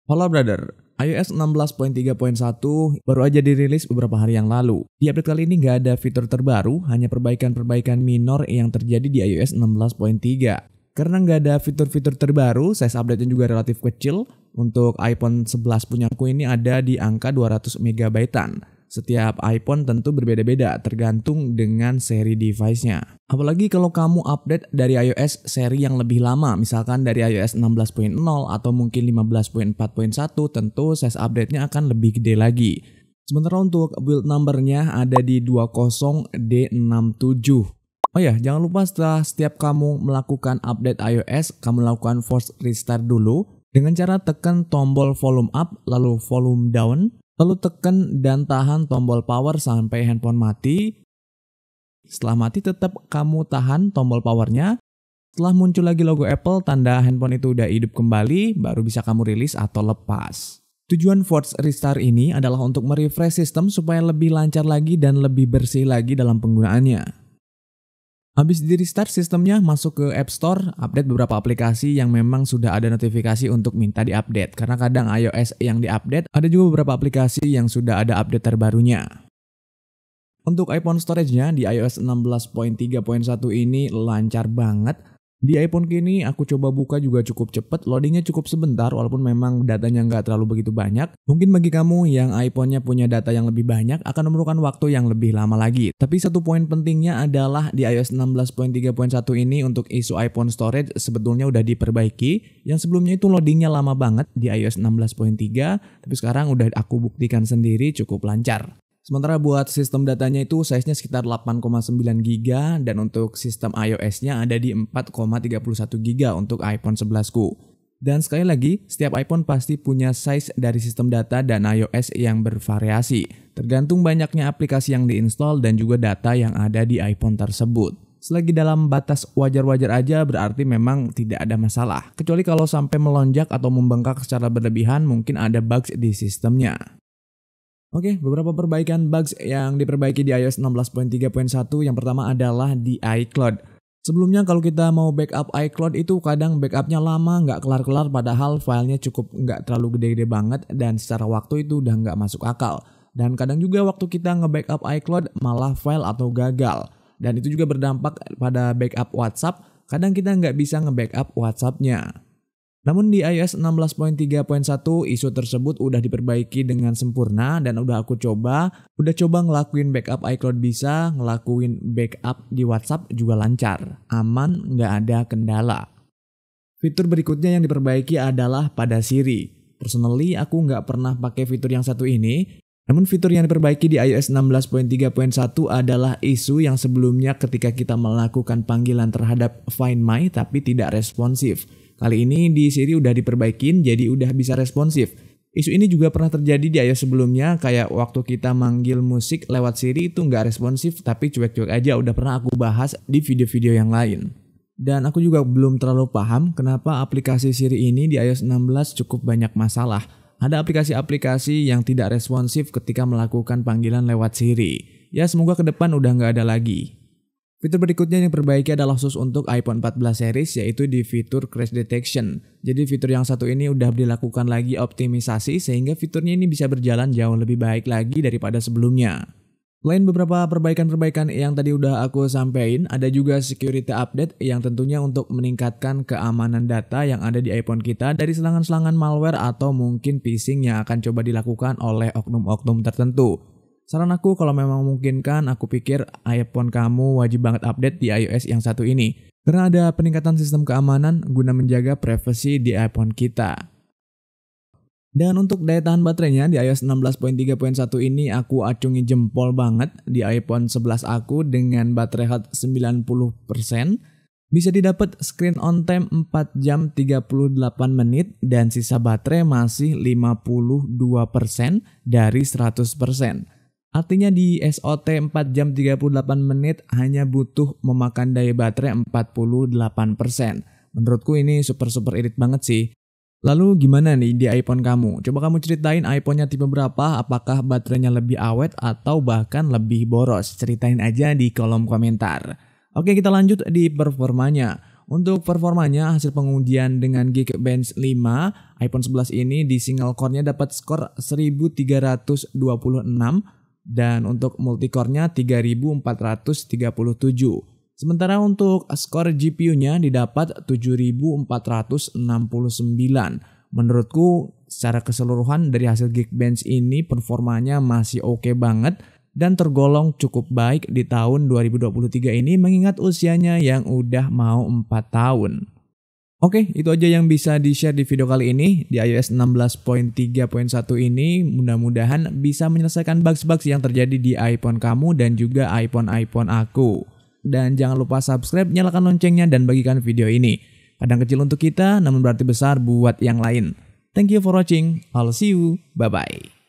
Halo brother, iOS 16.3.1 baru aja dirilis beberapa hari yang lalu. Di update kali ini nggak ada fitur terbaru, hanya perbaikan-perbaikan minor yang terjadi di iOS 16.3. Karena nggak ada fitur-fitur terbaru, size update-nya juga relatif kecil. Untuk iPhone 11 punyaku ini ada di angka 200 MB-an. Setiap iPhone tentu berbeda-beda tergantung dengan seri device-nya. Apalagi kalau kamu update dari iOS seri yang lebih lama, misalkan dari iOS 16.0 atau mungkin 15.4.1, tentu size update-nya akan lebih gede lagi. Sementara untuk build number-nya ada di 20D67. Oh ya, jangan lupa setelah setiap kamu melakukan update iOS, kamu lakukan force restart dulu dengan cara tekan tombol volume up lalu volume down. Lalu tekan dan tahan tombol power sampai handphone mati. Setelah mati tetap kamu tahan tombol powernya. Setelah muncul lagi logo Apple, tanda handphone itu udah hidup kembali, baru bisa kamu rilis atau lepas. Tujuan force restart ini adalah untuk merefresh sistem supaya lebih lancar lagi dan lebih bersih lagi dalam penggunaannya. Habis di restart sistemnya, masuk ke App Store, update beberapa aplikasi yang memang sudah ada notifikasi untuk minta diupdate. Karena kadang iOS yang diupdate, ada juga beberapa aplikasi yang sudah ada update terbarunya. Untuk iPhone storage-nya di iOS 16.3.1 ini lancar banget. Di iPhone kini aku coba buka juga cukup cepat, loadingnya cukup sebentar walaupun memang datanya nggak terlalu begitu banyak. Mungkin bagi kamu yang iPhone-nya punya data yang lebih banyak akan memerlukan waktu yang lebih lama lagi. Tapi satu poin pentingnya adalah di iOS 16.3.1 ini untuk isu iPhone storage sebetulnya udah diperbaiki. Yang sebelumnya itu loadingnya lama banget di iOS 16.3, tapi sekarang udah aku buktikan sendiri cukup lancar. Sementara buat sistem datanya itu size-nya sekitar 8,9 GB dan untuk sistem iOS-nya ada di 4,31 GB untuk iPhone 11ku. Dan sekali lagi, setiap iPhone pasti punya size dari sistem data dan iOS yang bervariasi. Tergantung banyaknya aplikasi yang diinstal dan juga data yang ada di iPhone tersebut. Selagi dalam batas wajar-wajar aja berarti memang tidak ada masalah. Kecuali kalau sampai melonjak atau membengkak secara berlebihan mungkin ada bugs di sistemnya. Oke, beberapa perbaikan bugs yang diperbaiki di iOS 16.3.1 yang pertama adalah di iCloud. Sebelumnya kalau kita mau backup iCloud itu kadang backupnya lama, nggak kelar-kelar padahal filenya cukup nggak terlalu gede-gede banget dan secara waktu itu udah nggak masuk akal. Dan kadang juga waktu kita nge-backup iCloud malah file atau gagal. Dan itu juga berdampak pada backup WhatsApp, kadang kita nggak bisa nge-backup WhatsApp-nya. Namun di iOS 16.3.1 isu tersebut udah diperbaiki dengan sempurna dan udah coba ngelakuin backup iCloud bisa, ngelakuin backup di WhatsApp juga lancar, aman, nggak ada kendala. Fitur berikutnya yang diperbaiki adalah pada Siri. Personally aku nggak pernah pakai fitur yang satu ini, namun fitur yang diperbaiki di iOS 16.3.1 adalah isu yang sebelumnya ketika kita melakukan panggilan terhadap Find My tapi tidak responsif. Kali ini di Siri udah diperbaikin jadi udah bisa responsif. Isu ini juga pernah terjadi di iOS sebelumnya kayak waktu kita manggil musik lewat Siri itu nggak responsif tapi cuek-cuek aja, udah pernah aku bahas di video-video yang lain. Dan aku juga belum terlalu paham kenapa aplikasi Siri ini di iOS 16 cukup banyak masalah. Ada aplikasi-aplikasi yang tidak responsif ketika melakukan panggilan lewat Siri. Ya semoga ke depan udah nggak ada lagi. Fitur berikutnya yang diperbaiki adalah khusus untuk iPhone 14 series yaitu di fitur crash detection. Jadi fitur yang satu ini udah dilakukan lagi optimisasi sehingga fiturnya ini bisa berjalan jauh lebih baik lagi daripada sebelumnya. Selain beberapa perbaikan-perbaikan yang tadi udah aku sampaikan, ada juga security update yang tentunya untuk meningkatkan keamanan data yang ada di iPhone kita dari serangan-serangan malware atau mungkin phishing yang akan coba dilakukan oleh oknum-oknum tertentu. Saran aku kalau memang memungkinkan, aku pikir iPhone kamu wajib banget update di iOS yang satu ini. Karena ada peningkatan sistem keamanan guna menjaga privasi di iPhone kita. Dan untuk daya tahan baterainya di iOS 16.3.1 ini aku acungi jempol banget di iPhone 11 aku dengan baterai health 90%. Bisa didapat screen on time 4 jam 38 menit dan sisa baterai masih 52% dari 100%. Artinya di SOT 4 jam 38 menit hanya butuh memakan daya baterai 48%. Menurutku ini super irit banget sih. Lalu gimana nih di iPhone kamu? Coba kamu ceritain iPhone-nya tipe berapa, apakah baterainya lebih awet atau bahkan lebih boros? Ceritain aja di kolom komentar. Oke, kita lanjut di performanya. Untuk performanya, hasil pengujian dengan Geekbench 5, iPhone 11 ini di single core-nya dapat skor 1326 dan untuk multicore-nya 3437. Sementara untuk skor GPU-nya didapat 7469. Menurutku secara keseluruhan dari hasil Geekbench ini performanya masih oke banget dan tergolong cukup baik di tahun 2023 ini mengingat usianya yang udah mau 4 tahun. Oke, itu aja yang bisa di-share di video kali ini. Di iOS 16.3.1 ini mudah-mudahan bisa menyelesaikan bugs-bugs yang terjadi di iPhone kamu dan juga iPhone aku. Dan jangan lupa subscribe, nyalakan loncengnya dan bagikan video ini. Kadang kecil untuk kita, namun berarti besar buat yang lain. Thank you for watching. I'll see you. Bye-bye.